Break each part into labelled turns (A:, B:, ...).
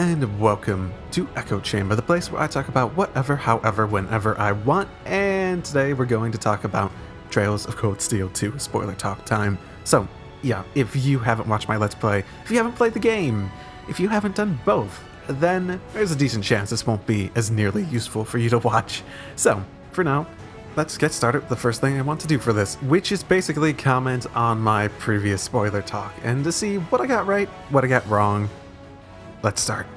A: and welcome to Echochamber, the place where I talk about whatever, however, whenever I want, and today we're going to talk about Trails of Cold Steel 2, spoiler talk time. So, yeah, if you haven't watched my Let's Play, if you haven't played the game, if you haven't done both, then there's a decent chance this won't be as nearly useful for you to watch. So, for now, let's get started with the first thing I want to do for this, which is basically comment on my previous spoiler talk, and to see what I got right, what I got wrong. Let's start.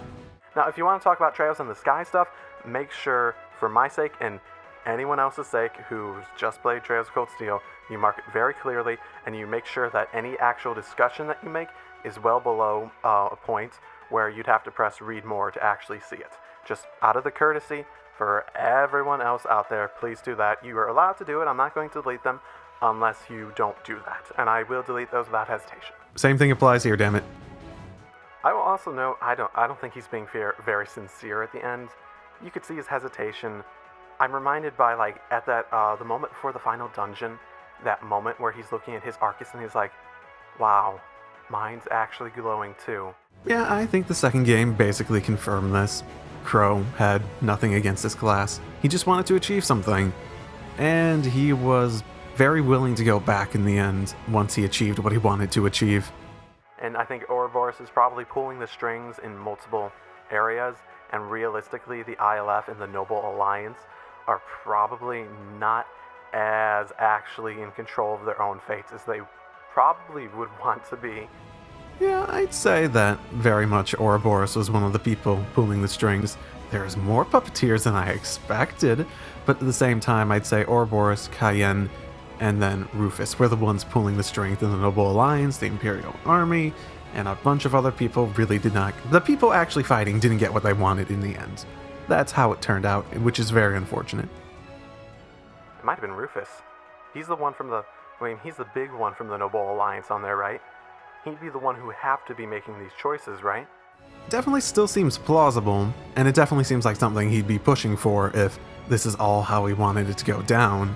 A: Now, if you want to talk about Trails in the Sky stuff, make sure, for my sake and anyone else's sake who's just played Trails of Cold Steel, you mark it very clearly, and you make sure that any actual discussion that you make is well below a point where you'd have to press read more to actually see it. Just out of the courtesy for everyone else out there, please do that. You are allowed to do it. I'm not going to delete them unless you don't do that, and I will delete those without hesitation. Same thing applies here, damn it. I will also note, I don't think he's being very sincere at the end. You could see his hesitation. I'm reminded by, like, at that, the moment before the final dungeon, that moment where he's looking at his Arcus and he's like, wow, mine's actually glowing too. Yeah, I think the second game basically confirmed this. Crow had nothing against this class. He just wanted to achieve something. And he was very willing to go back in the end once he achieved what he wanted to achieve. And I think Ouroboros is probably pulling the strings in multiple areas, and realistically the ILF and the Noble Alliance are probably not as actually in control of their own fates as they probably would want to be. Yeah, I'd say that very much Ouroboros was one of the people pulling the strings. There's more puppeteers than I expected, but at the same time I'd say Ouroboros, Cayenne, and then Rufus were the ones pulling the strings in the Noble Alliance, the Imperial Army, and a bunch of other people really did not. The people actually fighting didn't get what they wanted in the end. That's how it turned out, which is very unfortunate. It might have been Rufus. He's the one from he's the big one from the Noble Alliance on there, right? He'd be the one who would have to be making these choices, right? Definitely still seems plausible, and it definitely seems like something he'd be pushing for if this is all how he wanted it to go down.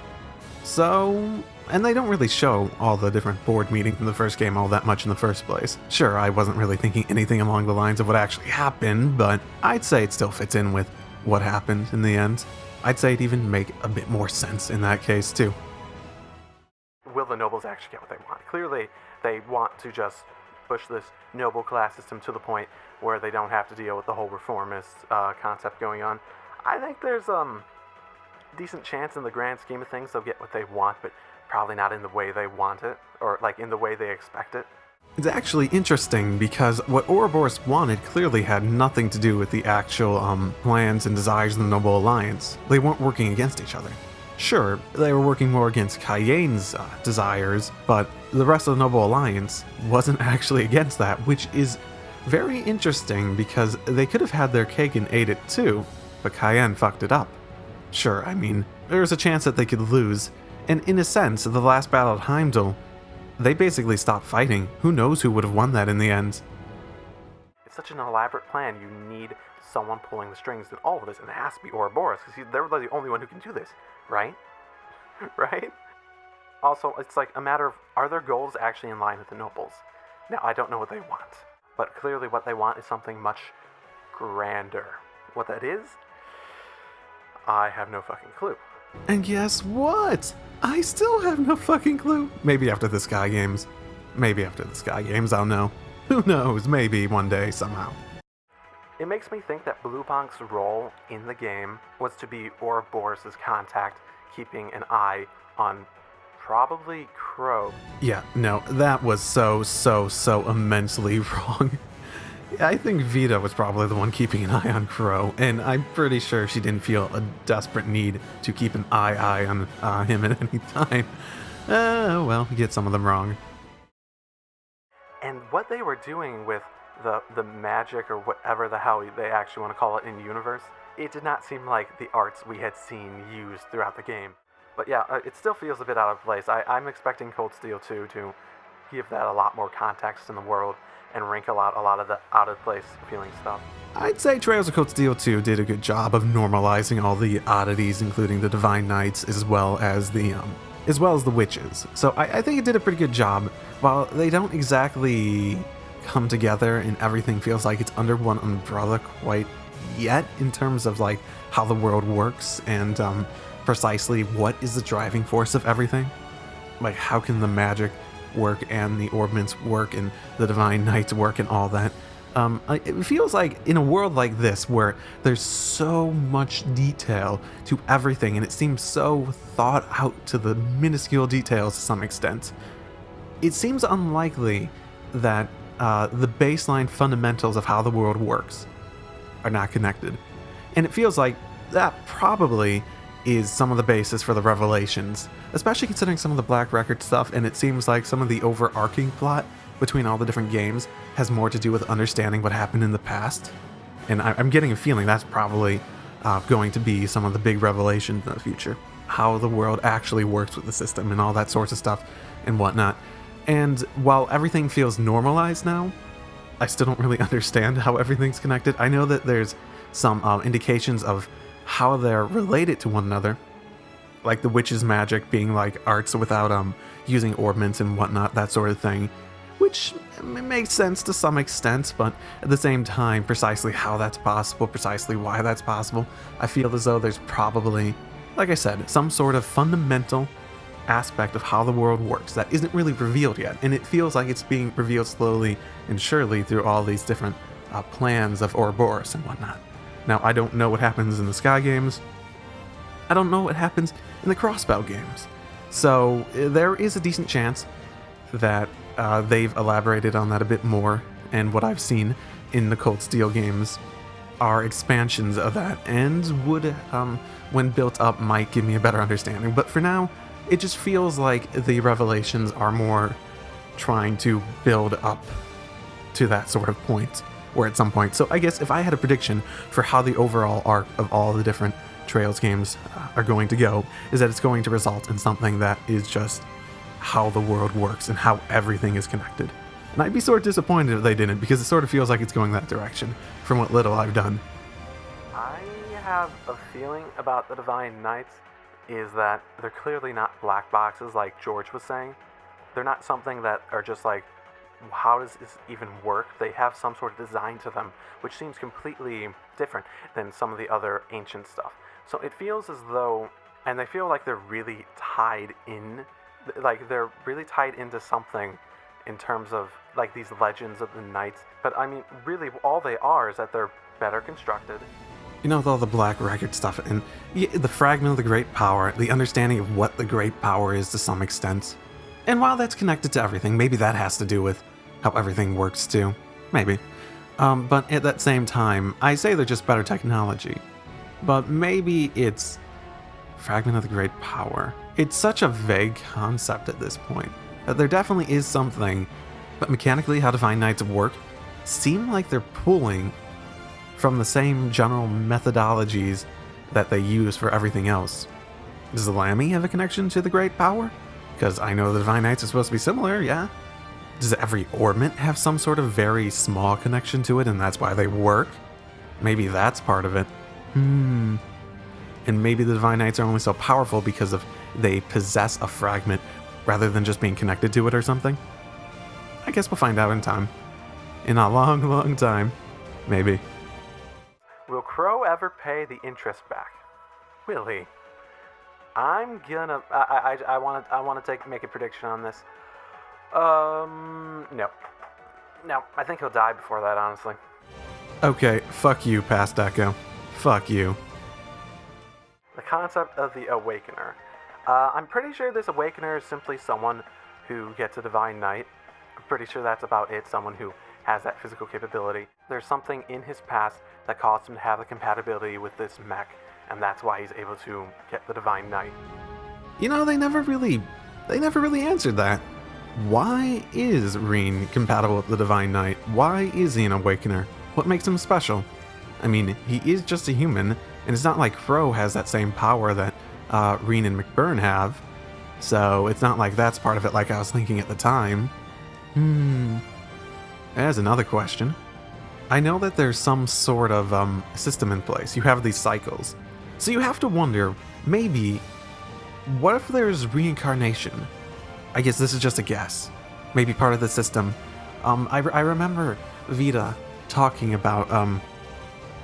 A: So, and they don't really show all the different board meetings in the first game all that much in the first place. Sure, I wasn't really thinking anything along the lines of what actually happened, but I'd say it still fits in with what happened in the end. I'd say it'd even make a bit more sense in that case, too. Will the nobles actually get what they want? Clearly, they want to just push this noble class system to the point where they don't have to deal with the whole reformist concept going on. I think there's decent chance in the grand scheme of things they'll get what they want, but probably not in the way they want it, or like in the way they expect it. It's actually interesting because what Ouroboros wanted clearly had nothing to do with the actual plans and desires of the Noble Alliance. They weren't working against each other. Sure, they were working more against Cayenne's desires, but the rest of the Noble Alliance wasn't actually against that, which is very interesting because they could have had their cake and ate it too, but Cayenne fucked it up. Sure, I mean, there's a chance that they could lose, and in a sense, the last battle at Heimdall, they basically stopped fighting. Who knows who would have won that in the end? It's such an elaborate plan, you need someone pulling the strings in all of this, and it has to be Ouroboros, because they're the only one who can do this, right? Right? Also, it's like a matter of, are their goals actually in line with the nobles? Now, I don't know what they want, but clearly what they want is something much grander. What that is, I have no fucking clue. And guess what? I still have no fucking clue. Maybe after the Sky Games. Maybe after the Sky Games, I'll know. Who knows? Maybe one day, somehow. It makes me think that Blue Bonk's role in the game was to be Ouroboros' contact, keeping an eye on probably Crow. Yeah, no, that was so immensely wrong. I think Vita was probably the one keeping an eye on Crow, and I'm pretty sure she didn't feel a desperate need to keep an eye on him at any time. Well, you get some of them wrong. And what they were doing with the magic, or whatever the hell they actually want to call it in universe, it did not seem like the arts we had seen used throughout the game. But yeah, it still feels a bit out of place. I'm expecting Cold Steel 2 to give that a lot more context in the world and wrinkle out a lot of the out-of-place feeling stuff. I'd say Trails of Cold Steel 2 did a good job of normalizing all the oddities, including the Divine Knights, as well as the witches. So I think it did a pretty good job. While they don't exactly come together and everything feels like it's under one umbrella quite yet in terms of like how the world works and precisely what is the driving force of everything. Like, how can the magic work and the orbments work and the divine knights work and all that. It feels like in a world like this where there's so much detail to everything and it seems so thought out to the minuscule details to some extent, it seems unlikely that the baseline fundamentals of how the world works are not connected. And it feels like that probably is some of the basis for the revelations, especially considering some of the Black Record stuff, and it seems like some of the overarching plot between all the different games has more to do with understanding what happened in the past. And I'm getting a feeling that's probably going to be some of the big revelations in the future. How the world actually works with the system and all that sorts of stuff and whatnot. And while everything feels normalized now, I still don't really understand how everything's connected. I know that there's some indications of how they're related to one another, like the witch's magic being like arts without using orbments and whatnot, that sort of thing, which makes sense to some extent, but at the same time, precisely how that's possible, precisely why that's possible, I feel as though there's probably, like I said, some sort of fundamental aspect of how the world works that isn't really revealed yet, and it feels like it's being revealed slowly and surely through all these different plans of Ouroboros and whatnot. Now, I don't know what happens in the Sky games. I don't know what happens in the Crossbow games. So there is a decent chance that they've elaborated on that a bit more, and what I've seen in the Cold Steel games are expansions of that, and would, when built up, might give me a better understanding. But for now, it just feels like the revelations are more trying to build up to that sort of point. Or at some point. So I guess if I had a prediction for how the overall arc of all the different Trails games are going to go, is that it's going to result in something that is just how the world works and how everything is connected. And I'd be sort of disappointed if they didn't, because it sort of feels like it's going that direction from what little I've done. I have a feeling about the Divine Knights is that they're clearly not black boxes like George was saying. They're not something that are just like, how does this even work? They have some sort of design to them, which seems completely different than some of the other ancient stuff. So it feels as though, and they feel like they're really tied in, like they're really tied into something in terms of like these legends of the knights. But I mean, really all they are is that they're better constructed. You know, with all the Black Record stuff and the fragment of the Great Power, the understanding of what the Great Power is to some extent. And while that's connected to everything, maybe that has to do with how everything works too. Maybe. But at that same time, I say they're just better technology. But maybe it's fragment of the Great Power. It's such a vague concept at this point that there definitely is something, but mechanically how Divine Knights work seem like they're pulling from the same general methodologies that they use for everything else. Does the Lammy have a connection to the Great Power? Because I know the Divine Knights are supposed to be similar, yeah. Does every orbment have some sort of very small connection to it and that's why they work? Maybe that's part of it. And maybe the Divine Knights are only so powerful because of they possess a fragment rather than just being connected to it or something? I guess we'll find out in time. In a long, long time. Maybe. Will Crow ever pay the interest back? Will he? I'm gonna... I want to make a prediction on this. No. No, I think he'll die before that, honestly. Okay, fuck you, Past Echo. Fuck you. The concept of the Awakener. I'm pretty sure this Awakener is simply someone who gets a Divine Knight. I'm pretty sure that's about it, someone who has that physical capability. There's something in his past that caused him to have the compatibility with this mech, and that's why he's able to get the Divine Knight. You know, they never really answered that. Why is Rean compatible with the Divine Knight? Why is he an Awakener? What makes him special? I mean, he is just a human, and it's not like Crow has that same power that Rean and McBurn have, so it's not like that's part of it like I was thinking at the time. There's another question. I know that there's some sort of system in place. You have these cycles. So you have to wonder, maybe, what if there's reincarnation? I guess this is just a guess. Maybe part of the system I remember Vita talking about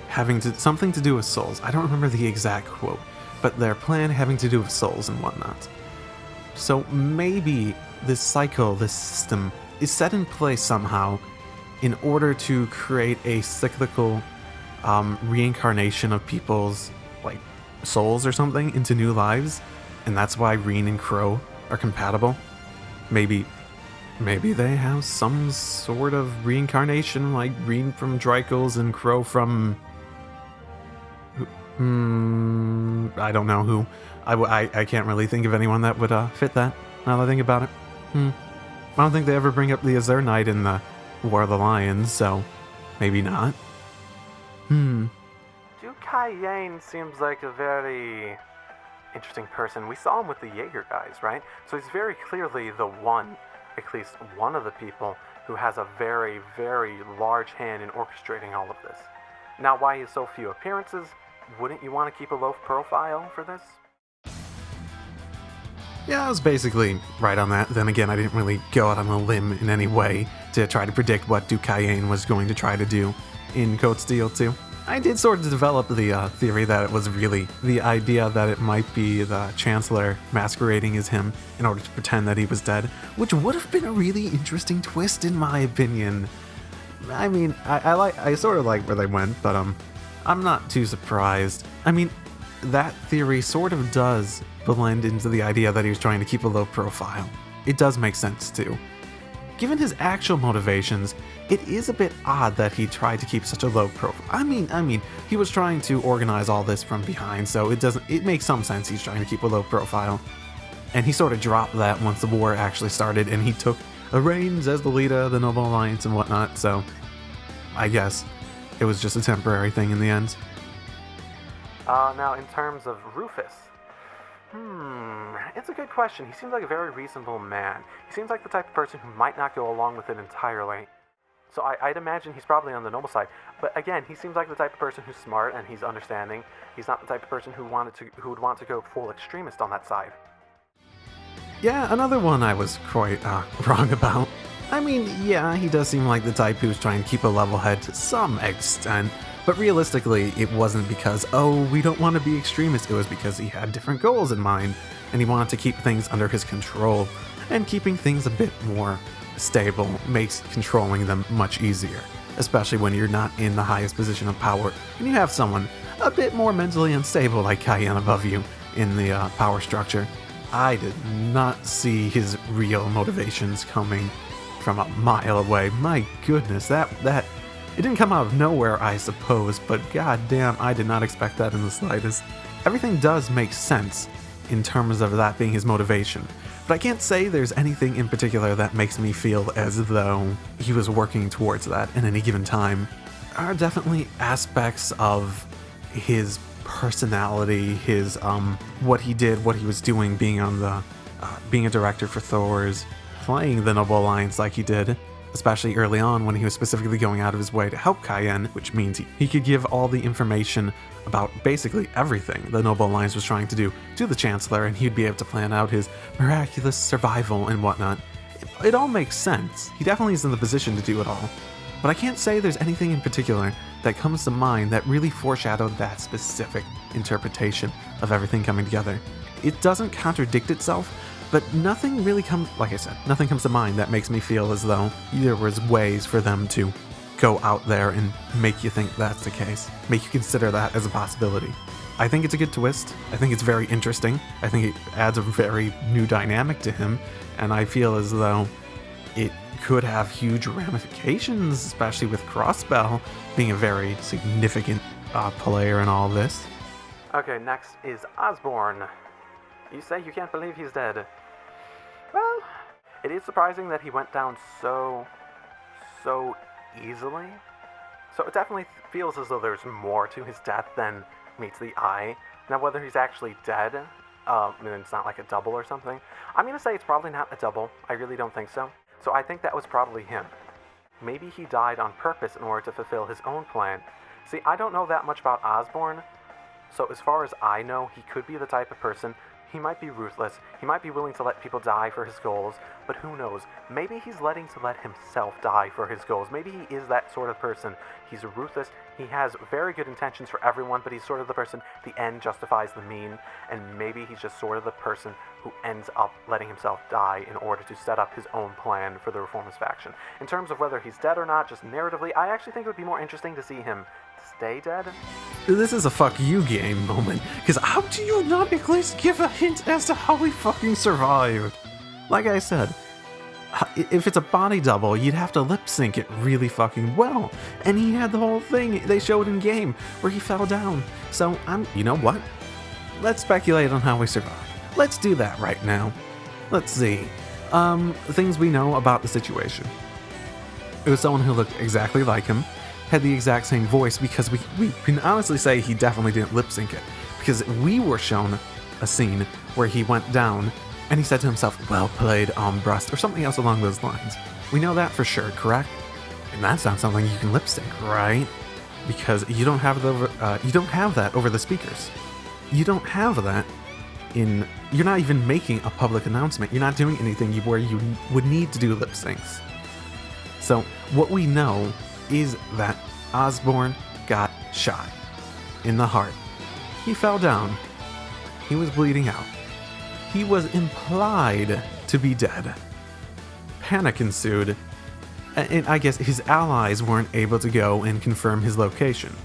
A: having something to do with souls. I don't remember the exact quote, but their plan having to do with souls and whatnot. So maybe this cycle, this system, is set in place somehow in order to create a cyclical reincarnation of people's like souls or something into new lives, and that's why Rean and Crow are compatible. Maybe they have some sort of reincarnation, like Rean from Drycles and Crow from I don't know who. I can't really think of anyone that would fit that, now that I think about it. I don't think they ever bring up the Azure Knight in the War of the Lions, so maybe not. Duke Cayenne seems like a very interesting person. We saw him with the Jaeger guys, right? So he's very clearly the one, at least one of the people, who has a very, very large hand in orchestrating all of this. Now, why he has so few appearances, wouldn't you want to keep a low profile for this? Yeah, I was basically right on that. Then again, I didn't really go out on a limb in any way to try to predict what Duke Cayenne was going to try to do in Code Steel 2. I did sort of develop the theory that it was really the idea that it might be the Chancellor masquerading as him in order to pretend that he was dead, which would have been a really interesting twist in my opinion. I mean, I sort of like where they went, but I'm not too surprised. I mean, that theory sort of does blend into the idea that he was trying to keep a low profile. It does make sense too. Given his actual motivations, it is a bit odd that he tried to keep such a low profile. I mean, he was trying to organize all this from behind, so it makes some sense he's trying to keep a low profile. And he sort of dropped that once the war actually started and he took the reins as the leader of the Noble Alliance and whatnot, so I guess it was just a temporary thing in the end. Now in terms of Rufus, it's a good question. He seems like a very reasonable man. He seems like the type of person who might not go along with it entirely. So I'd imagine he's probably on the noble side. But again, he seems like the type of person who's smart and he's understanding. He's not the type of person who would want to go full extremist on that side. Yeah, another one I was quite wrong about. I mean, yeah, he does seem like the type who's trying to keep a level head to some extent. But realistically, it wasn't because, oh, we don't want to be extremists. It was because he had different goals in mind, and he wanted to keep things under his control, and keeping things a bit more stable makes controlling them much easier, especially when you're not in the highest position of power, and you have someone a bit more mentally unstable like Cayenne above you in the power structure. I did not see his real motivations coming from a mile away. My goodness, that it didn't come out of nowhere, I suppose, but goddamn, I did not expect that in the slightest. Everything does make sense in terms of that being his motivation, but I can't say there's anything in particular that makes me feel as though he was working towards that at any given time. There are definitely aspects of his personality, his what he did, what he was doing, being on the being a director for Thor's, playing the Noble Alliance like he did, especially early on when he was specifically going out of his way to help Cayenne, which means he could give all the information about basically everything the Noble Alliance was trying to do to the Chancellor, and he'd be able to plan out his miraculous survival and whatnot. It all makes sense. He definitely is in the position to do it all. But I can't say there's anything in particular that comes to mind that really foreshadowed that specific interpretation of everything coming together. It doesn't contradict itself, but nothing really nothing comes to mind that makes me feel as though there was ways for them to go out there and make you think that's the case, make you consider that as a possibility. I think it's a good twist. I think it's very interesting. I think it adds a very new dynamic to him, and I feel as though it could have huge ramifications, especially with Crossbell being a very significant player in all this. Okay, next is Osborne. You say you can't believe he's dead. Well, it is surprising that he went down so easily. So it definitely feels as though there's more to his death than meets the eye. Now, whether he's actually dead, and it's not like a double or something, I'm going to say it's probably not a double. I really don't think so. So I think that was probably him. Maybe he died on purpose in order to fulfill his own plan. See, I don't know that much about Osborne, so as far as I know, he could be the type of person He might be ruthless, he might be willing to let people die for his goals, but who knows, maybe he's letting himself die for his goals. Maybe he is that sort of person. He's ruthless, he has very good intentions for everyone, but he's sort of the person, the end justifies the mean, and maybe he's just sort of the person who ends up letting himself die in order to set up his own plan for the Reformist faction. In terms of whether he's dead or not, just narratively, I actually think it would be more interesting to see him stay dead.
B: This is a fuck you game moment, because how do you not at least give a hint as to how he fucking survived? Like I said, if it's a body double, you'd have to lip sync it really fucking well. And he had the whole thing they showed in game where he fell down. So you know what? Let's speculate on how he survived. Let's do that right now. Let's see. Things we know about the situation. It was someone who looked exactly like him, had the exact same voice, because we can honestly say he definitely didn't lip sync it, because we were shown a scene where he went down and he said to himself, "Well played, Brust," or something else along those lines. We know that for sure, correct? And that's not something you can lip sync, right? Because you don't have that over the speakers. You don't have that you're not even making a public announcement. You're not doing anything where you would need to do lip syncs. So what we know is that Osborne got shot in the heart. He fell down. He was bleeding out. He was implied to be dead. Panic ensued, and I guess his allies weren't able to go and confirm his location.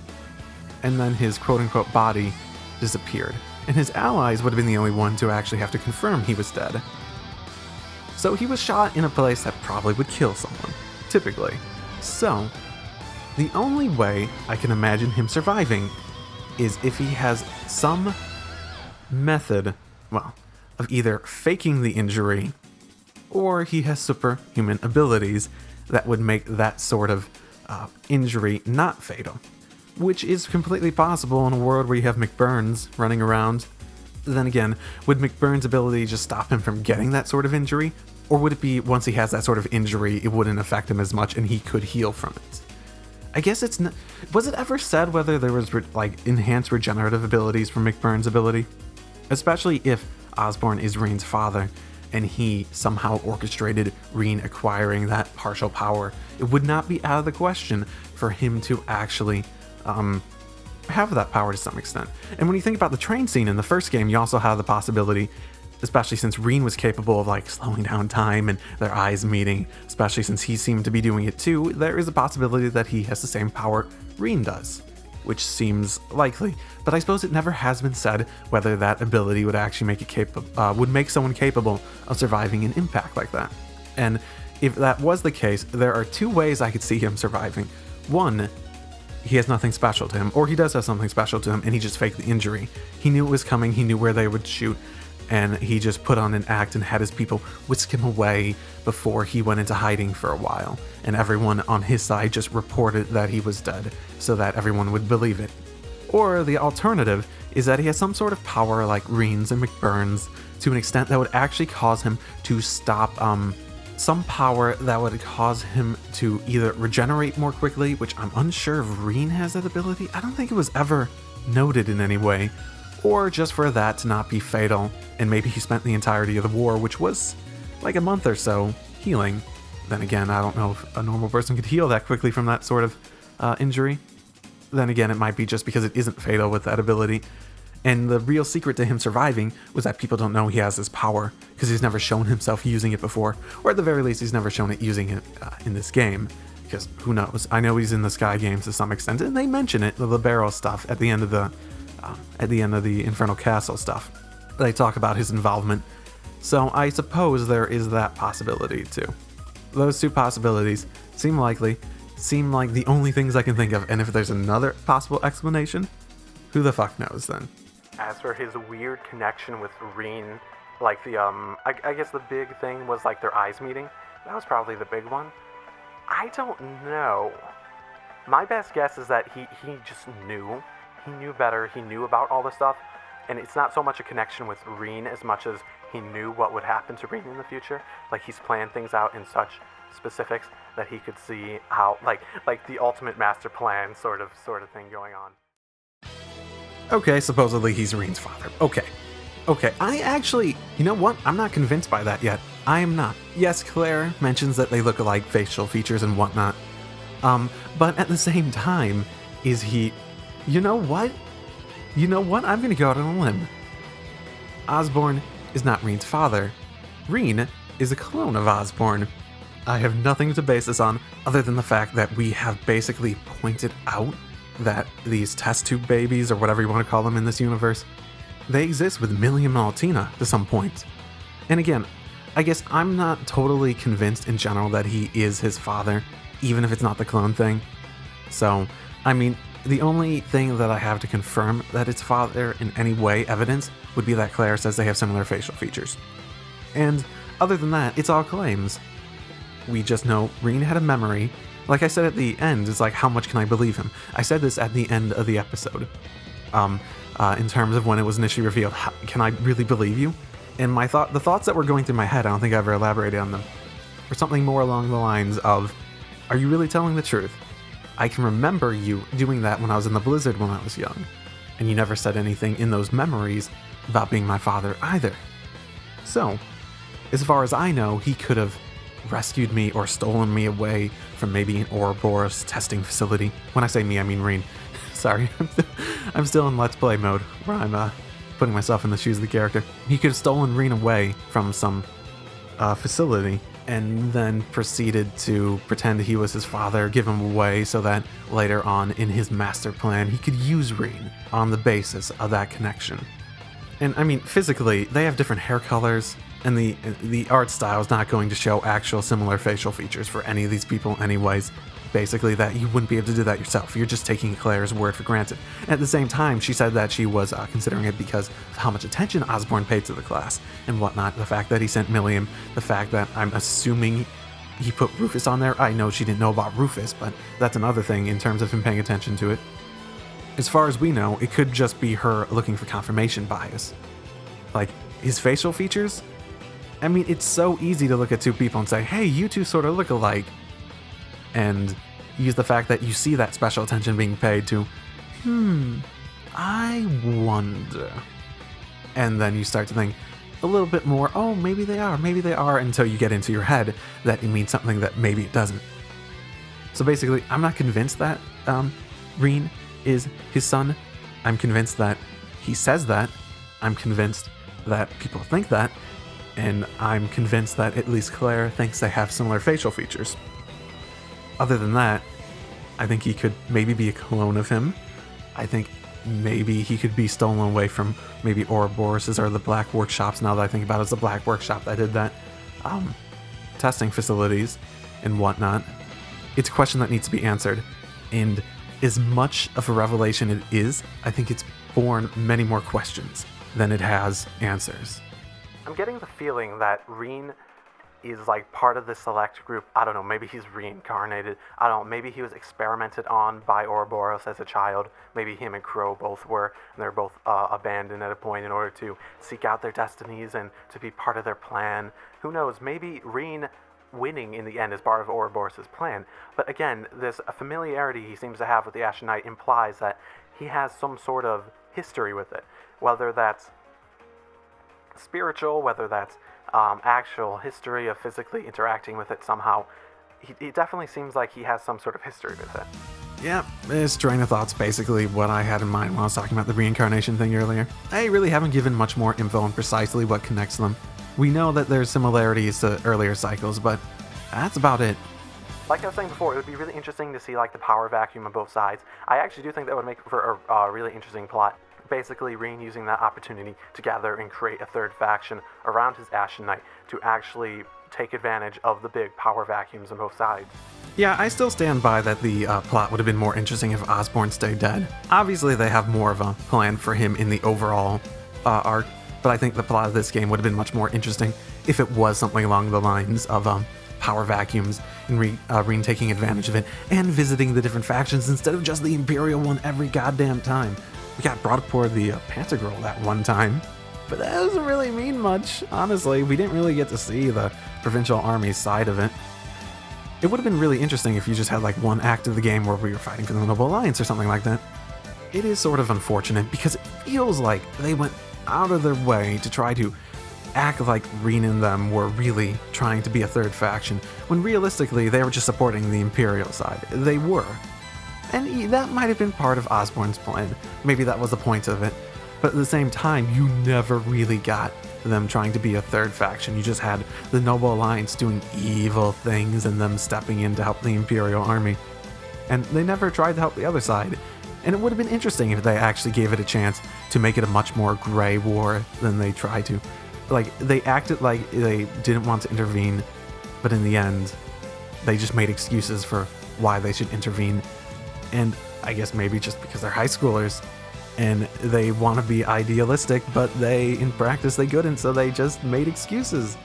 B: And then his quote-unquote body disappeared, and his allies would have been the only one to actually have to confirm he was dead. So he was shot in a place that probably would kill someone, typically. So the only way I can imagine him surviving is if he has some method, of either faking the injury, or he has superhuman abilities that would make that sort of injury not fatal, which is completely possible in a world where you have McBurns running around. Then again, would McBurn's ability just stop him from getting that sort of injury? Or would it be once he has that sort of injury, it wouldn't affect him as much and he could heal from it? I guess it's not... Was it ever said whether there was enhanced regenerative abilities from McBurn's ability? Especially if Osborne is Rean's father and he somehow orchestrated Rean acquiring that partial power. It would not be out of the question for him to actually have that power to some extent. And when you think about the train scene in the first game, you also have the possibility, especially since Rean was capable of slowing down time and their eyes meeting, especially since he seemed to be doing it too, there is a possibility that he has the same power Rean does, which seems likely. But I suppose it never has been said whether that ability would actually make it would make someone capable of surviving an impact like that. And if that was the case, there are two ways I could see him surviving. One, he has nothing special to him, or he does have something special to him and he just faked the injury. He knew it was coming, he knew where they would shoot, and he just put on an act and had his people whisk him away before he went into hiding for a while, and everyone on his side just reported that he was dead so that everyone would believe it. Or the alternative is that he has some sort of power like Rean's and McBurn's to an extent that would actually cause him to stop some power that would cause him to either regenerate more quickly, which I'm unsure if Rean has that ability. I don't think it was ever noted in any way. Or just for that to not be fatal, and maybe he spent the entirety of the war, which was like a month or so, healing. Then again, I don't know if a normal person could heal that quickly from that sort of injury. Then again, it might be just because it isn't fatal with that ability. And the real secret to him surviving was that people don't know he has this power, because he's never shown himself using it before, or at the very least, he's never shown it using it in this game. Because who knows? I know he's in the Sky games to some extent, and they mention it, the libero stuff, at the end of the Infernal Castle stuff. They talk about his involvement. So I suppose there is that possibility too. Those two possibilities seem like the only things I can think of, and if there's another possible explanation, who the fuck knows then? As for his weird connection with Rean, I guess the big thing was their eyes meeting. That was probably the big one. I don't know. My best guess is that he just knew. He knew better. He knew about all the stuff. And it's not so much a connection with Rean as much as he knew what would happen to Rean in the future. He's planned things out in such specifics that he could see how, like the ultimate master plan sort of thing going on. Okay, supposedly he's Rean's father. Okay. Okay, I actually, you know what? I'm not convinced by that yet. I am not. Yes, Claire mentions that they look alike facial features and whatnot. But at the same time, is he... You know what? You know what? I'm gonna go out on a limb. Osborne is not Rean's father. Rean is a clone of Osborne. I have nothing to base this on other than the fact that we have basically pointed out that these test tube babies, or whatever you want to call them in this universe, they exist with Millie and Maltina to some point. And again, I guess I'm not totally convinced in general that he is his father, even if it's not the clone thing. So, I mean, the only thing that I have to confirm that it's father in any way evidence would be that Claire says they have similar facial features. And other than that, it's all claims. We just know Rean had a memory. Like I said at the end, it's like, how much can I believe him? I said this at the end of the episode. In terms of when it was initially revealed, can I really believe you? And the thoughts that were going through my head, I don't think I ever elaborated on them, were something more along the lines of, are you really telling the truth? I can remember you doing that when I was in the blizzard when I was young, and you never said anything in those memories about being my father either. So, as far as I know, he could have rescued me or stolen me away from maybe an Ouroboros testing facility. When I say me, I mean Rean. Sorry, I'm still in Let's Play mode, where I'm putting myself in the shoes of the character. He could have stolen Rean away from some facility and then proceeded to pretend he was his father, give him away so that later on in his master plan he could use Rean on the basis of that connection. And I mean, physically, they have different hair colors, and the art style is not going to show actual similar facial features for any of these people anyways. Basically, that you wouldn't be able to do that yourself. You're just taking Claire's word for granted. At the same time, she said that she was considering it because of how much attention Osborne paid to the class and whatnot. The fact that he sent Milliam, the fact that I'm assuming he put Rufus on there. I know she didn't know about Rufus, but that's another thing in terms of him paying attention to it. As far as we know, it could just be her looking for confirmation bias. Like, his facial features? I mean, it's so easy to look at two people and say, hey, you two sort of look alike. And use the fact that you see that special attention being paid to, I wonder. And then you start to think a little bit more, oh, maybe they are, until you get into your head that it means something that maybe it doesn't. So basically, I'm not convinced that Rean is his son. I'm convinced that he says that. I'm convinced that people think that. And I'm convinced that at least Claire thinks they have similar facial features. Other than that, I think he could maybe be a clone of him. I think maybe he could be stolen away from maybe Ouroboros or the Black Workshops. Now that I think about it, it's the Black Workshop that did that. Testing facilities and whatnot. It's a question that needs to be answered. And as much of a revelation it is, I think it's born many more questions than it has answers. I'm getting the feeling that Rean is like part of the select group. I don't know, maybe he's reincarnated. I don't know, maybe he was experimented on by Ouroboros as a child. Maybe him and Crow both were, and they're both abandoned at a point in order to seek out their destinies and to be part of their plan. Who knows, maybe Rean winning in the end is part of Ouroboros' plan. But again, this familiarity he seems to have with the Ashen Knight implies that he has some sort of history with it. Whether that's spiritual, whether that's actual history of physically interacting with it somehow, it definitely seems like he has some sort of history with it. Yeah, this train of thought's basically what I had in mind when I was talking about the reincarnation thing earlier. I really haven't given much more info on precisely what connects them. We know that there's similarities to earlier cycles, but that's about it. Like I was saying before, it would be really interesting to see like the power vacuum on both sides. I actually do think that would make for a really interesting plot. Basically, Rean using that opportunity to gather and create a third faction around his Ashen Knight to actually take advantage of the big power vacuums on both sides. Yeah, I still stand by that the plot would have been more interesting if Osborne stayed dead. Obviously, they have more of a plan for him in the overall arc, but I think the plot of this game would have been much more interesting if it was something along the lines of power vacuums and Rean taking advantage of it and visiting the different factions instead of just the Imperial one every goddamn time. We got brought up for the Panther Girl that one time, but that doesn't really mean much, honestly. We didn't really get to see the Provincial Army's side of it. It would have been really interesting if you just had like one act of the game where we were fighting for the Noble Alliance or something like that. It is sort of unfortunate because it feels like they went out of their way to try to act like Rean and them were really trying to be a third faction, when realistically they were just supporting the Imperial side. They were. And that might have been part of Osborne's plan. Maybe that was the point of it. But at the same time, you never really got them trying to be a third faction. You just had the Noble Alliance doing evil things and them stepping in to help the Imperial army. And they never tried to help the other side. And it would have been interesting if they actually gave it a chance to make it a much more gray war than they tried to. Like, they acted like they didn't want to intervene, but in the end, they just made excuses for why they should intervene. And I guess maybe just because they're high schoolers and they want to be idealistic, but in practice they couldn't, so they just made excuses.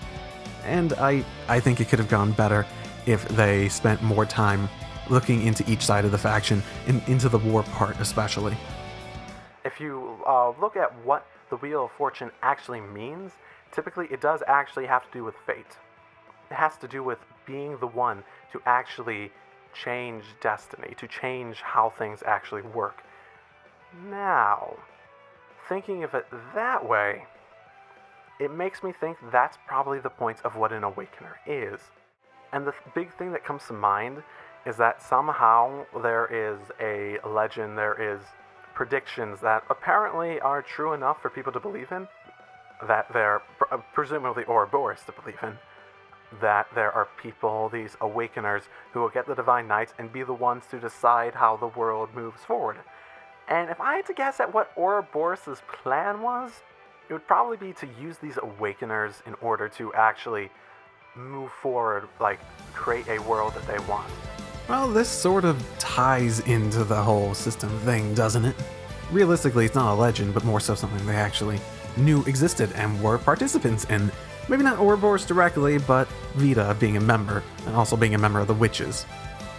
B: And I think it could have gone better if they spent more time looking into each side of the faction and into the war part especially. If you look at what the Wheel of Fortune actually means, typically it does actually have to do with fate. It has to do with being the one to actually change destiny, to change how things actually work. Now, thinking of it that way, it makes me think that's probably the point of what an Awakener is. And the big thing that comes to mind is that somehow there is a legend, there is predictions that apparently are true enough for people to believe in, that they're presumably Ouroboros to believe in, that there are people, these Awakeners, who will get the Divine Knights and be the ones to decide how the world moves forward. And if I had to guess at what Ouroboros' plan was, it would probably be to use these Awakeners in order to actually move forward, like create a world that they want. Well, this sort of ties into the whole system thing, doesn't it? Realistically, it's not a legend, but more so something they actually knew existed and were participants in. Maybe not Ouroboros directly, but Vita being a member, and also being a member of the Witches.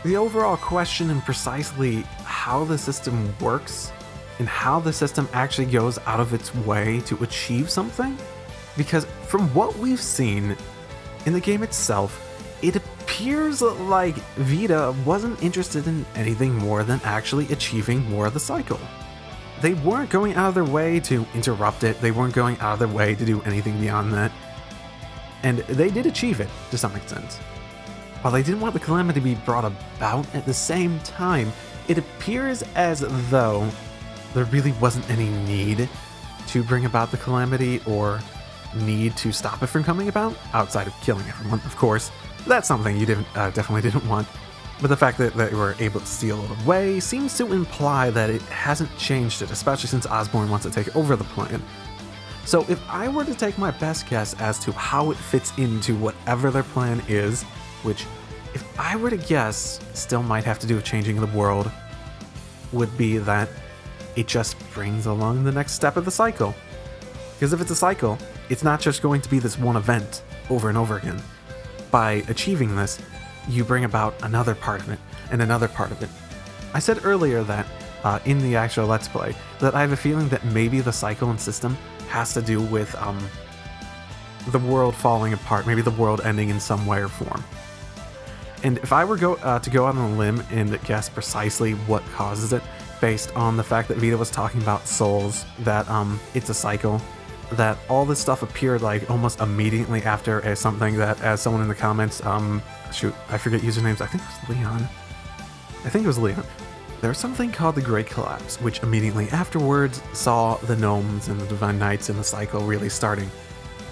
B: The overall question in precisely how the system works, and how the system actually goes out of its way to achieve something? Because from what we've seen in the game itself, it appears like Vita wasn't interested in anything more than actually achieving more of the cycle. They weren't going out of their way to interrupt it, they weren't going out of their way to do anything beyond that. And they did achieve it, to some extent. While they didn't want the calamity to be brought about, at the same time, it appears as though there really wasn't any need to bring about the calamity or need to stop it from coming about, outside of killing everyone, of course. That's something you definitely didn't want. But the fact that they were able to steal it away seems to imply that it hasn't changed it, especially since Osborne wants to take over the plan. So if I were to take my best guess as to how it fits into whatever their plan is, which, if I were to guess, still might have to do with changing the world, would be that it just brings along the next step of the cycle. Because if it's a cycle, it's not just going to be this one event over and over again. By achieving this, you bring about another part of it, and another part of it. I said earlier that, in the actual Let's Play, that I have a feeling that maybe the cycle and system has to do with, the world falling apart, maybe the world ending in some way or form. And if I were to go out on a limb and guess precisely what causes it, based on the fact that Vita was talking about souls, that it's a cycle, that all this stuff appeared like almost immediately after as something that, as someone in the comments, shoot, I forget usernames, I think it was Leon. There's something called the Great Collapse, which immediately afterwards saw the gnomes and the Divine Knights and the cycle really starting.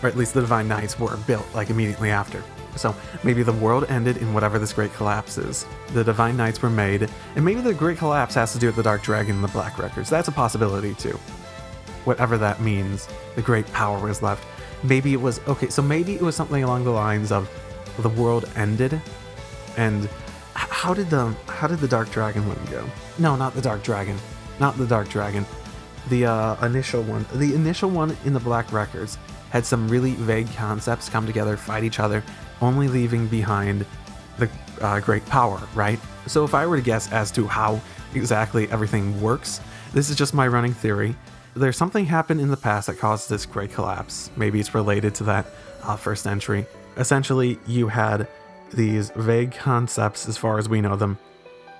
B: Or at least the Divine Knights were built, like, immediately after. So maybe the world ended in whatever this Great Collapse is. The Divine Knights were made, and maybe the Great Collapse has to do with the Dark Dragon and the Black Records. That's a possibility, too. Whatever that means, the great power was left. Maybe it was, okay, so maybe it was something along the lines of the world ended, and how did the Dark Dragon one go? No, not the Dark Dragon. Not the Dark Dragon. The initial one. The initial one in the Black Records had some really vague concepts come together, fight each other, only leaving behind the great power, right? So if I were to guess as to how exactly everything works, this is just my running theory. There's something happened in the past that caused this great collapse. Maybe it's related to that first entry. Essentially, you had these vague concepts, as far as we know them,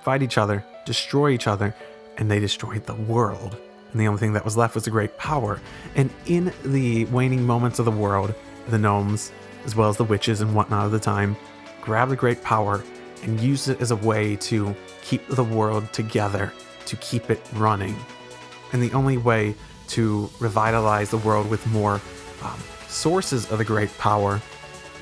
B: fight each other, destroy each other, and they destroyed the world. and the only thing that was left was the great power. And in the waning moments of the world, the gnomes, as well as the witches and whatnot of the time, grabbed the great power and used it as a way to keep the world together, to keep it running. And the only way to revitalize the world with more sources of the great power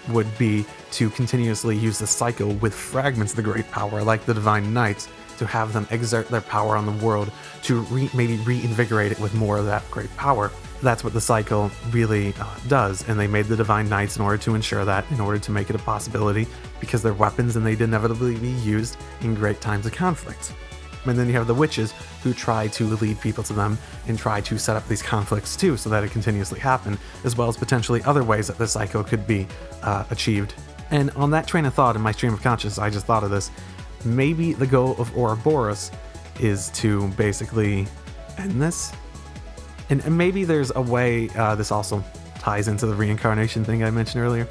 B: would be to continuously use the cycle with fragments of the great power, like the Divine Knights, to have them exert their power on the world, to maybe reinvigorate it with more of that great power. That's what the cycle really does, and they made the Divine Knights in order to ensure that, in order to make it a possibility, because they're weapons and they'd inevitably be used in great times of conflict. And then you have the witches, who try to lead people to them and try to set up these conflicts too, so that it continuously happen, as well as potentially other ways that the cycle could be achieved. And on that train of thought, in my stream of consciousness, I just thought of this. Maybe the goal of Ouroboros is to basically end this. And maybe there's a way, this also ties into the reincarnation thing I mentioned earlier.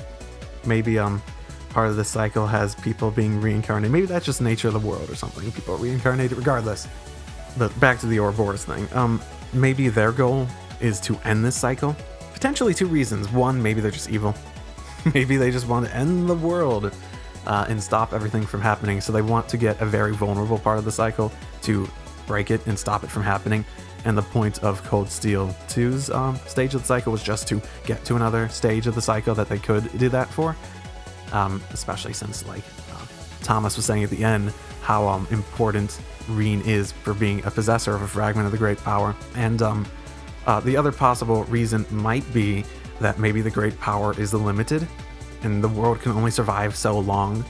B: Maybe part of this cycle has people being reincarnated. Maybe that's just nature of the world or something. People are reincarnated regardless. But back to the Ouroboros thing. Maybe their goal is to end this cycle. Potentially two reasons. One, maybe they're just evil. Maybe they just want to end the world and stop everything from happening. So they want to get a very vulnerable part of the cycle to break it and stop it from happening. And the point of Cold Steel 2's stage of the cycle was just to get to another stage of the cycle that they could do that for. Especially since, like, Thomas was saying at the end how important Rean is for being a possessor of a fragment of the great power. And the other possible reason might be that maybe the great power is limited and the world can only survive so long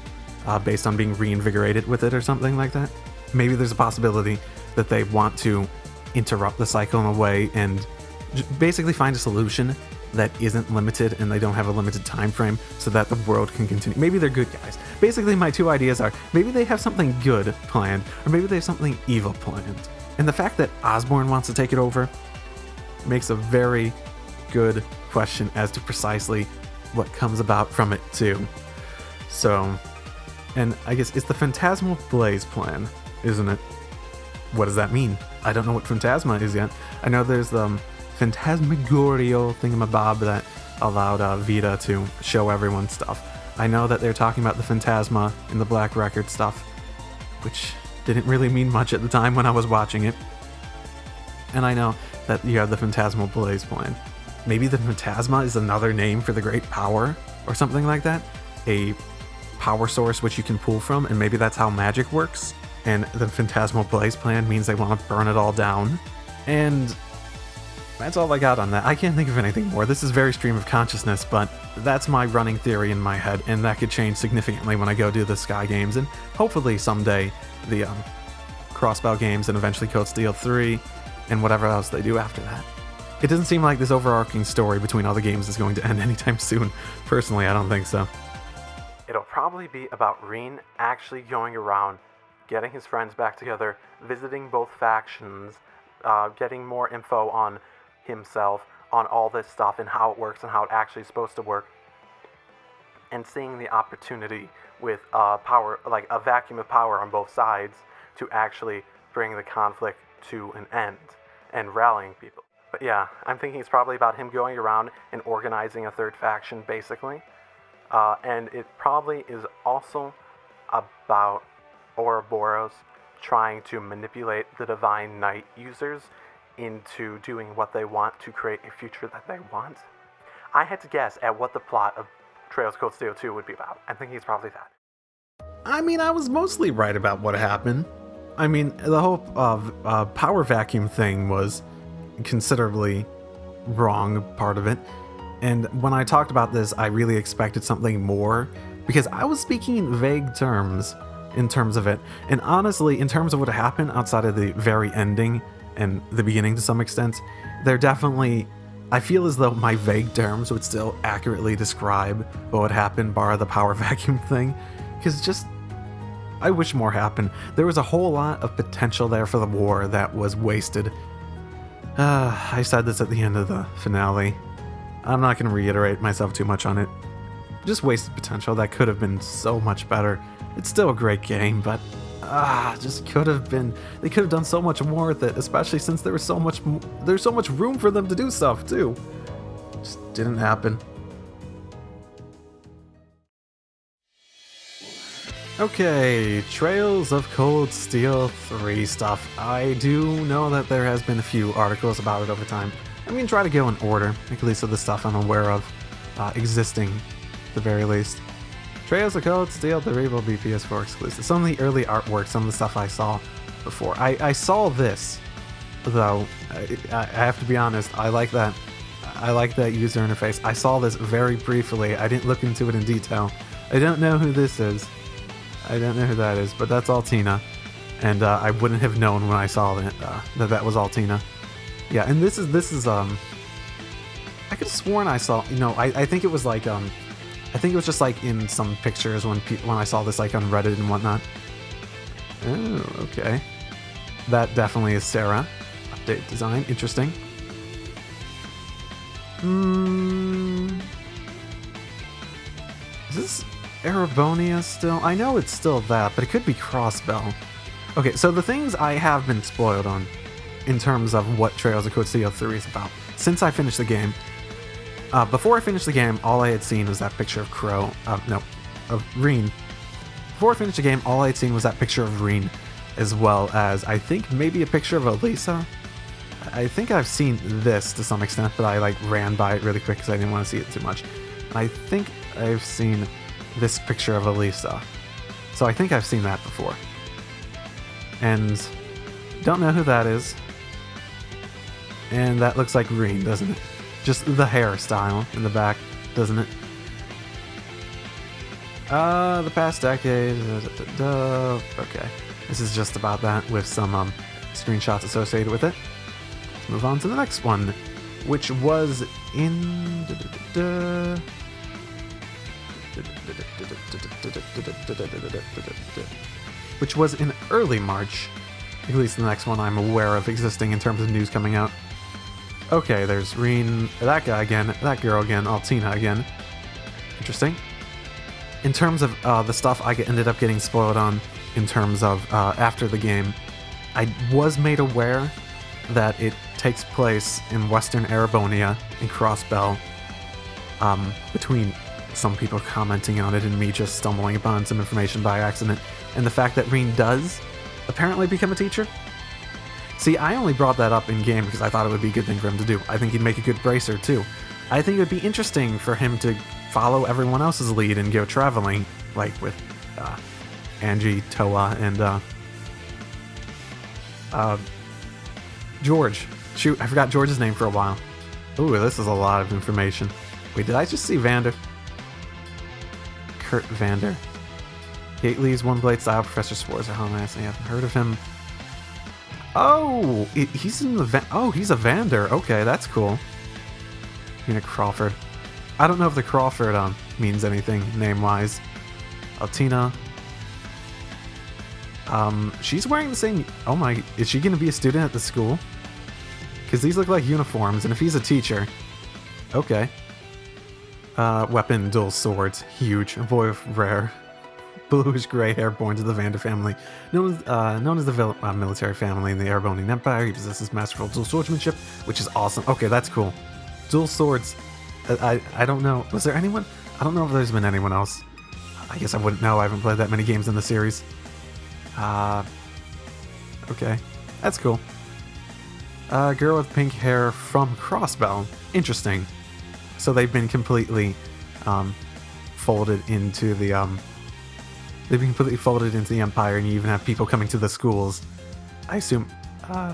B: based on being reinvigorated with it or something like that. Maybe there's a possibility that they want to interrupt the cycle in a way and basically find a solution that isn't limited and they don't have a limited time frame so that the world can continue. Maybe they're good guys. Basically, my two ideas are maybe they have something good planned or maybe they have something evil planned. And the fact that Osborne wants to take it over makes a very good question as to precisely what comes about from it too. So, and I guess it's the Phantasmal Blaze plan, isn't it? What does that mean? I don't know what Phantasma is yet. I know there's the Phantasmagoria thingamabob that allowed Vita to show everyone stuff. I know that they're talking about the Phantasma in the Black Record stuff, which didn't really mean much at the time when I was watching it. And I know that you have the Phantasmal Blaze plan. Maybe the Phantasma is another name for the Great Power or something like that. A power source which you can pull from, and maybe that's how magic works. And the Phantasmal Blaze plan means they want to burn it all down. And that's all I got on that. I can't think of anything more. This is very stream of consciousness, but that's my running theory in my head, and that could change significantly when I go do the Sky games, and hopefully someday the Crossbow games, and eventually Cold Steel 3, and whatever else they do after that. It doesn't seem like this overarching story between all the games is going to end anytime soon. Personally, I don't think so. It'll probably be about Rean actually going around, getting his friends back together, visiting both factions, getting more info on himself, on all this stuff and how it works and how it actually is supposed to work, and seeing the opportunity with power, like a vacuum of power on both sides, to actually bring the conflict to an end and rallying people. But yeah, I'm thinking it's probably about him going around and organizing a third faction, basically. And it probably is also about Ouroboros trying to manipulate the Divine Knight users into doing what they want to create a future that they want. I had to guess at what the plot of Trails Cold Steel 2 would be about. I think it's probably that. I mean, I was mostly right about what happened. I mean, the whole power vacuum thing was considerably wrong part of it. And when I talked about this, I really expected something more, because I was speaking in vague terms in terms of it. And honestly, in terms of what happened outside of the very ending and the beginning to some extent, they're definitely, I feel as though my vague terms would still accurately describe what would happen bar the power vacuum thing. Because just, I wish more happened. There was a whole lot of potential there for the war that was wasted. I said this at the end of the finale. I'm not going to reiterate myself too much on it. Just wasted potential that could have been so much better. It's still a great game, but just could have been. They could have done so much more with it, especially since there's so much room for them to do stuff too. Just didn't happen. Okay, Trails of Cold Steel 3 stuff. I do know that there has been a few articles about it over time. I'm going to try to go in order, at least of the stuff I'm aware of existing, at the very least. Trails of Cold Steel 3 will be PS4 exclusive. Some of the early artwork, some of the stuff I saw before. I saw this, though. I have to be honest, I like that user interface. I saw this very briefly. I didn't look into it in detail. I don't know who this is. I don't know who that is, but that's Altina. And I wouldn't have known when I saw that was Altina. Yeah, and this is I could have sworn I saw, I think it was like I think it was just like in some pictures when I saw this like on Reddit and whatnot. Oh, okay. That definitely is Sarah. Update design, interesting. Is this Erebonia still? I know it's still that, but it could be Crossbell. Okay, so the things I have been spoiled on in terms of what Trails of Cold Steel 3 is about since I finished the game. Before I finished the game, all I had seen was that picture of of Rean. Before I finished the game, all I had seen was that picture of Rean, as well as, I think, maybe a picture of Elisa. I think I've seen this to some extent, but I ran by it really quick because I didn't want to see it too much. And I think I've seen this picture of Elisa. So I think I've seen that before. And don't know who that is. And that looks like Rean, doesn't it? Just the hairstyle in the back, doesn't it? The past decade. Okay. This is just about that with some screenshots associated with it. Let's move on to the next one, which was in early March. At least the next one I'm aware of existing in terms of news coming out. Okay, there's Rean, that guy again, that girl again, Altina again. Interesting. In terms of the stuff I ended up getting spoiled on, in terms of after the game, I was made aware that it takes place in Western Erebonia in Crossbell, between some people commenting on it and me just stumbling upon some information by accident, and the fact that Rean does apparently become a teacher. See, I only brought that up in game because I thought it would be a good thing for him to do. I think he'd make a good bracer too. I think it would be interesting for him to follow everyone else's lead and go traveling, like with Angie, Toa, and George. Shoot, I forgot George's name for a while. Ooh, this is a lot of information. Wait, did I just see Vander? Kurt Vander. Gately's One Blade style Professor Swords. How nice. I haven't heard of him. Oh, he's in the he's a Vander. Okay, that's cool. Unit Crawford. I don't know if the Crawford means anything name-wise. Altina. She's wearing the same. Oh my, is she gonna be a student at the school? Because these look like uniforms, and if he's a teacher, okay. Weapon, dual swords, huge. A boy of rare. Bluish gray hair born to the Vander family. Known as the military family in the Erebonian Empire, he possesses masterful dual swordsmanship, which is awesome. Okay, that's cool. Dual swords. I don't know. Was there anyone? I don't know if there's been anyone else. I guess I wouldn't know. I haven't played that many games in the series. Okay. That's cool. Girl with pink hair from Crossbell. Interesting. So they've been completely folded into the They've been completely folded into the Empire, and you even have people coming to the schools. I assume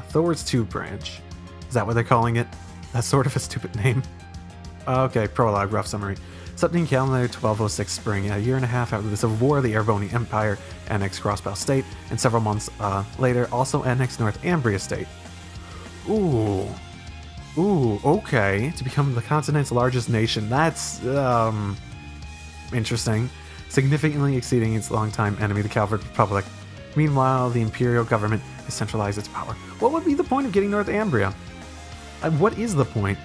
B: Thor's 2 branch. Is that what they're calling it? That's sort of a stupid name. Okay, prologue, rough summary. 17 calendar 1206 spring. A year and a half after the Civil War, the Erebonian Empire annexed Crossbell State, and several months later also annexed North Ambria State. Ooh, okay. To become the continent's largest nation. That's interesting. Significantly exceeding its longtime enemy, the Calvert Republic. Meanwhile, the Imperial government has centralized its power. What would be the point of getting North Ambria? What is the point?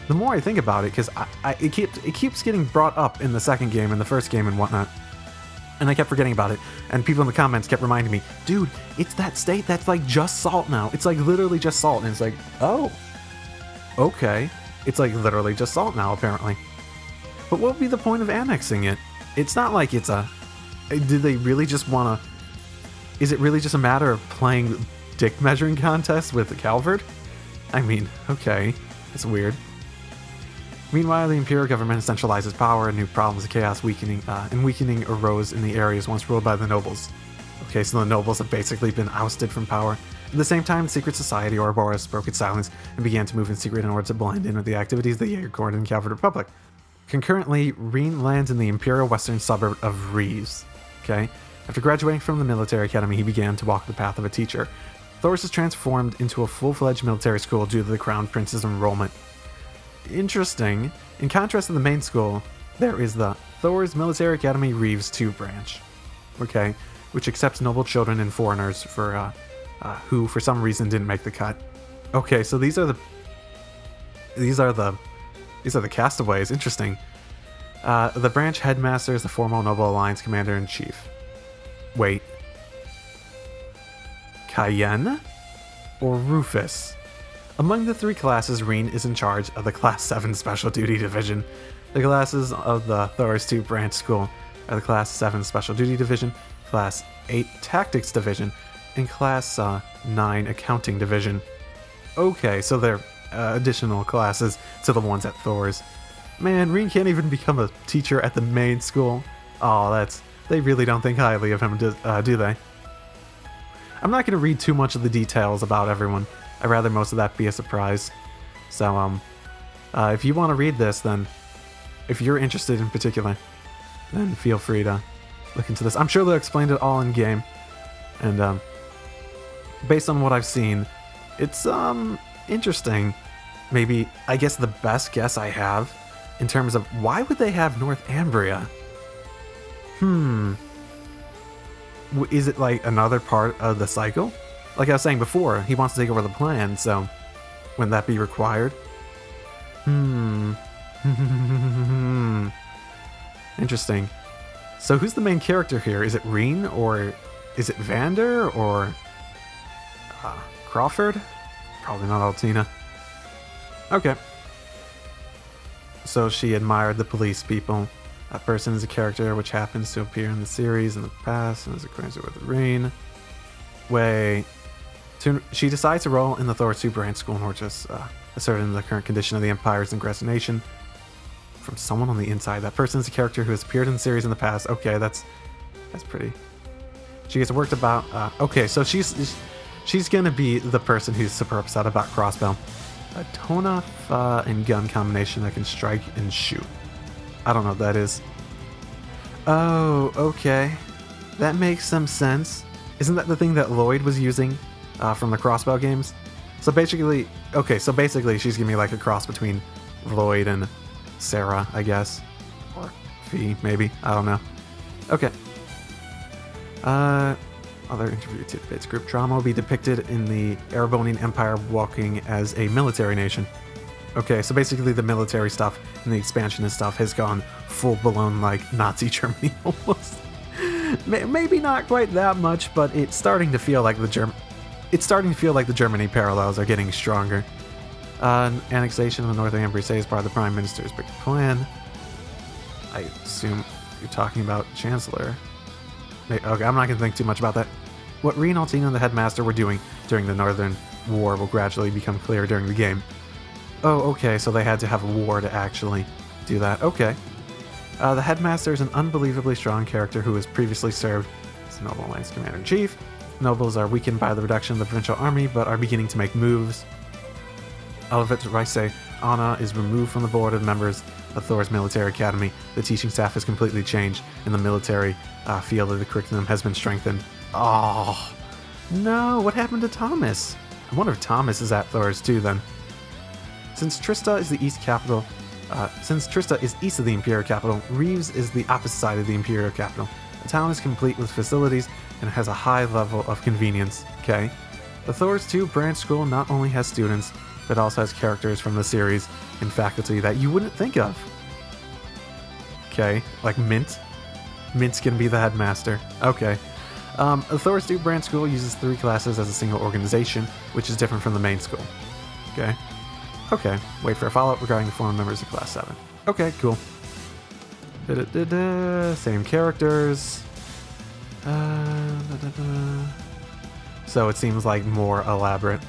B: The more I think about it, because it keeps getting brought up in the second game and the first game and whatnot. And I kept forgetting about it. And people in the comments kept reminding me, dude, it's that state that's like just salt now. It's like literally just salt. And it's like, oh, okay. It's like literally just salt now, apparently. But what would be the point of annexing it? It's not like it's a... Did they really just want to... Is it really just a matter of playing dick measuring contests with Calvert? I mean, okay. It's weird. Meanwhile, the Imperial government centralizes power and new problems of chaos weakening arose in the areas once ruled by the nobles. Okay, so the nobles have basically been ousted from power. At the same time, the secret society, Ouroboros, broke its silence and began to move in secret in order to blend in with the activities of the Jaeger Corps and Calvert Republic. Concurrently, Rean lands in the imperial western suburb of Rees. Okay? After graduating from the military academy, he began to walk the path of a teacher. Thors is transformed into a full-fledged military school due to the Crown Prince's enrollment. Interesting. In contrast to the main school, there is the Thors Military Academy Reeves II branch. Okay? Which accepts noble children and foreigners for who for some reason didn't make the cut. Okay, so these are the castaways. Interesting. The branch headmaster is the former Noble Alliance Commander-in-Chief. Wait. Cayenne? Or Rufus? Among the three classes, Rean is in charge of the Class 7 Special Duty Division. The classes of the Thors 2 branch school are the Class 7 Special Duty Division, Class 8 Tactics Division, and Class 9 Accounting Division. Okay, so they're additional classes to the ones at Thors. Man, Rean can't even become a teacher at the main school. Oh, they really don't think highly of him, do they? I'm not going to read too much of the details about everyone. I'd rather most of that be a surprise. So, if you want to read this, then if you're interested in particular, then feel free to look into this. I'm sure they'll explain it all in game. And, based on what I've seen, it's, interesting. Maybe, I guess the best guess I have in terms of why would they have Northumbria? Is it like another part of the cycle? Like I was saying before, he wants to take over the plan, so wouldn't that be required? Interesting. So who's the main character here? Is it Rean, or is it Vander, or Crawford? Probably not Altina. Okay. So she admired the police people. That person is a character which happens to appear in the series in the past and is acquainted with Rean. She decides to roll in the Thor 2 branch school in order to ascertain the current condition of the Empire's aggressive nation. From someone on the inside. That person is a character who has appeared in the series in the past. Okay, that's pretty. She gets worked about. Okay, so she's gonna be the person who's super upset about Crossbow. A Tona and gun combination that can strike and shoot. I don't know what that is. Oh, okay. That makes some sense. Isn't that the thing that Lloyd was using from the Crossbow games? So basically, she's giving me like a cross between Lloyd and Sarah, I guess. Or Fee, maybe. I don't know. Okay. Other interview tidbits. Group drama will be depicted in the Erebonian Empire walking as a military nation. Okay, so basically the military stuff and the expansionist stuff has gone full-blown like Nazi Germany almost. Maybe not quite that much, but it's starting to feel like the Germany parallels are getting stronger. Annexation of the Northumbria is part of the Prime Minister's big plan. I assume you're talking about Chancellor. Okay, I'm not going to think too much about that. What Rean, Altina, and the Headmaster were doing during the Northern War will gradually become clear during the game. Oh, okay, so they had to have a war to actually do that. Okay. The Headmaster is an unbelievably strong character who has previously served as the Noble Alliance Commander-in-Chief. Nobles are weakened by the reduction of the provincial army, but are beginning to make moves. Olivet Rice Anna is removed from the board of members of Thor's Military Academy. The teaching staff has completely changed, and the military field of the curriculum has been strengthened. Oh, no, what happened to Thomas? I wonder if Thomas is at Thor's too, then. Since Trista is the east capital, east of the Imperial capital, Reeves is the opposite side of the Imperial capital. The town is complete with facilities and has a high level of convenience. Okay. The Thors 2 branch school not only has students, but also has characters from the series and faculty that you wouldn't think of. Okay, like Mint. Mint's gonna be the headmaster. Okay. Thor's Duke Branch School uses 3 classes as a single organization, which is different from the main school. Okay. Okay. Wait for a follow-up regarding the former members of Class 7. Okay, cool. Same characters. So it seems like more elaborate.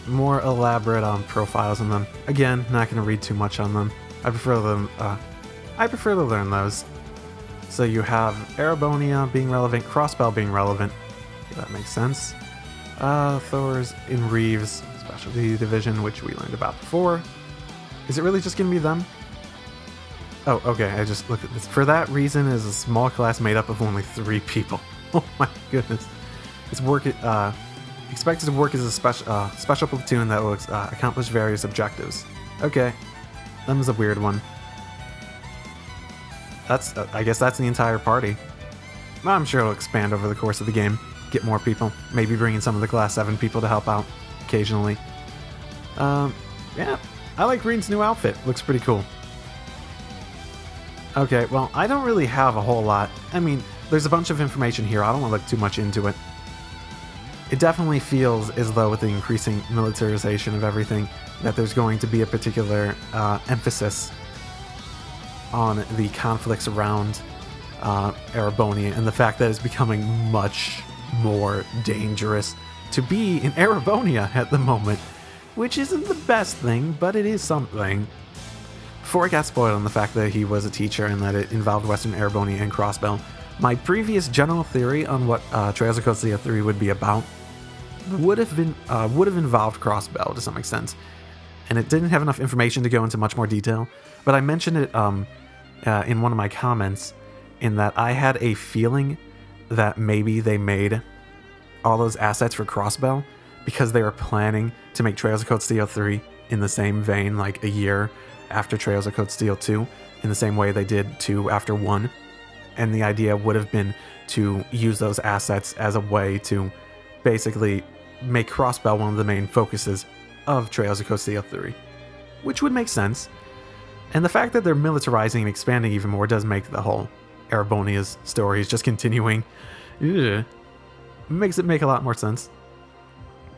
B: More elaborate profiles on them. Again, not going to read too much on them. I prefer to learn those. So you have Erebonia being relevant, Crossbell being relevant. Okay, that makes sense. Thor's in Reeves Specialty Division, which we learned about before. Is it really just going to be them? Oh, okay, I just looked at this. For that reason, is a small class made up of only 3 people. Oh my goodness. It's expected to work as a special platoon that will accomplish various objectives. Okay, that was a weird one. That's I guess that's the entire party. I'm sure it'll expand over the course of the game. Get more people. Maybe bring in some of the Class 7 people to help out occasionally. Yeah, I like Rean's new outfit. Looks pretty cool. Okay, well, I don't really have a whole lot. I mean, there's a bunch of information here. I don't want to look too much into it. It definitely feels as though with the increasing militarization of everything, that there's going to be a particular emphasis on the conflicts around Erebonia and the fact that it's becoming much more dangerous to be in Erebonia at the moment, which isn't the best thing, but it is something. Before I got spoiled on the fact that he was a teacher and that it involved Western Erebonia and Crossbell, my previous general theory on what Trails of Cold Steel 3 would be about would have involved Crossbell to some extent, and it didn't have enough information to go into much more detail. But I mentioned it in one of my comments, in that I had a feeling that maybe they made all those assets for Crossbell because they were planning to make Trails of Cold Steel 3 in the same vein, like a year after Trails of Cold Steel 2, in the same way they did 2 after 1. And the idea would have been to use those assets as a way to basically make Crossbell one of the main focuses of Trails of Cold Steel 3, which would make sense. And the fact that they're militarizing and expanding even more does make the whole Erebonia's stories just continuing. Makes it make a lot more sense.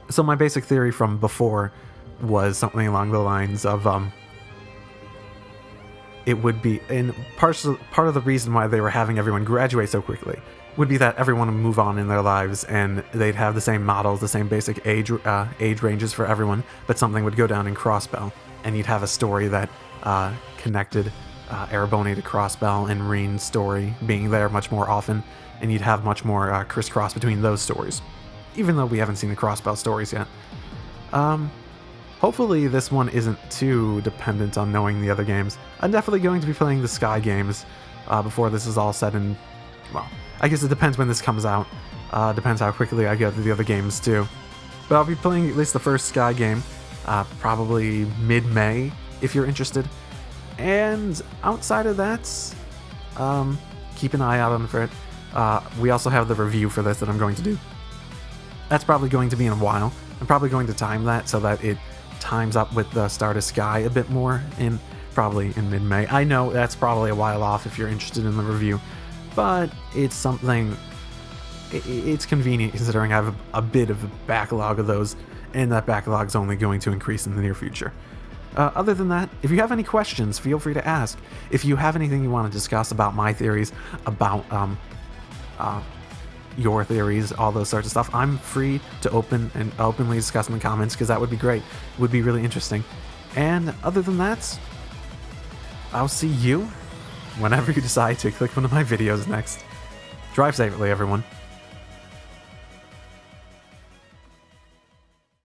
B: So my basic theory from before was something along the lines of it would be, and part of the reason why they were having everyone graduate so quickly would be that everyone would move on in their lives and they'd have the same models, the same basic age ranges for everyone, but something would go down in Crossbell, and you'd have a story that connected Erebonia to Crossbell and Rean's story being there much more often, and you'd have much more crisscross between those stories, even though we haven't seen the Crossbell stories yet. Hopefully this one isn't too dependent on knowing the other games. I'm definitely going to be playing the Sky games before this is all said and... well, I guess it depends when this comes out. Depends how quickly I get to the other games too. But I'll be playing at least the first Sky game, probably mid-May, if you're interested. And outside of that, keep an eye out on for it. We also have the review for this that I'm going to do. That's probably going to be in a while. I'm probably going to time that so that it times up with the start of Sky a bit more, probably in mid-May. I know that's probably a while off if you're interested in the review, but it's something, it's convenient considering I have a bit of a backlog of those, and that backlog is only going to increase in the near future. Other than that, if you have any questions, feel free to ask. If you have anything you want to discuss about my theories, about your theories, all those sorts of stuff, I'm free to openly discuss in the comments, because that would be great. It would be really interesting. And other than that, I'll see you whenever you decide to click one of my videos next. Drive safely, everyone.